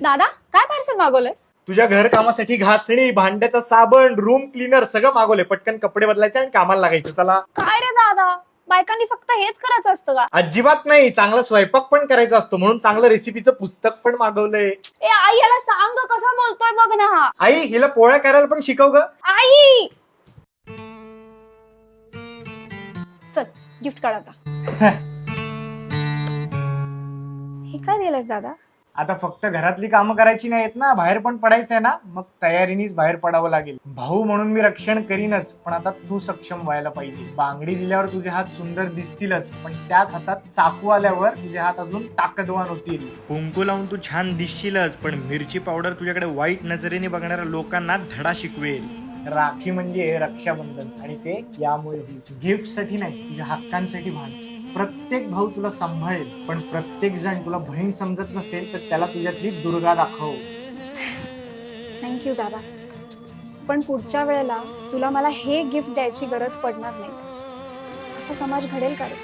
दादा काय पार्सल मागवलंस? तुझ्या घर कामासाठी घासणी, भांड्याचा साबण, रूम क्लीनर सगळं मागवले. पटकन कपडे बदलायचे आणि कामाला लागायचं. चला. काय रे दादा, बायकांनी फक्त हेच करायचं असतं का? अजिबात नाही, चांगला स्वयंपाक पण करायचा असतो म्हणून चांगलं रेसिपीचं पुस्तक पण मागवलंय. ए आई, याला सांग ग, कसा बोलतोय बघ ना हा. आई, हिला पोळ्या करायला पण शिकव ग. आई चल गिफ्ट काढ आता. हे काय दिलंस दादा? आता फक्त घरातली कामं करायची नाहीत ना, बाहेर पण पडायचंय ना, मग तयारीनेच बाहेर पडावं लागेल. भाऊ म्हणून मी रक्षण करीनच, पण आता तू सक्षम व्हायला पाहिजे. बांगडी दिल्यावर तुझे हात सुंदर दिसतीलच, पण त्याच हातात चाकू आल्यावर तुझे हात अजून ताकदवान होतील. कुंकू लावून तू छान दिसशीलच, पण मिरची पावडर तुझ्याकडे वाईट नजरेने बघणाऱ्या लोकांना धडा शिकवेल. राखी म्हणजे रक्षाबंधन, आणि ते यामुळे गिफ्ट साठी नाही, तुझ्या हक्कांसाठी भान. प्रत्येक भाऊ तुला सांभाळेल, पण प्रत्येक जण तुला बहीण समजत नसेल तर त्याला तुझ्यातली दुर्गा दाखव. थँक्यू दादा, पण पुढच्या वेळेला तुला मला हे गिफ्ट द्यायची गरज पडणार नाही. असा समाज घडेल का रे?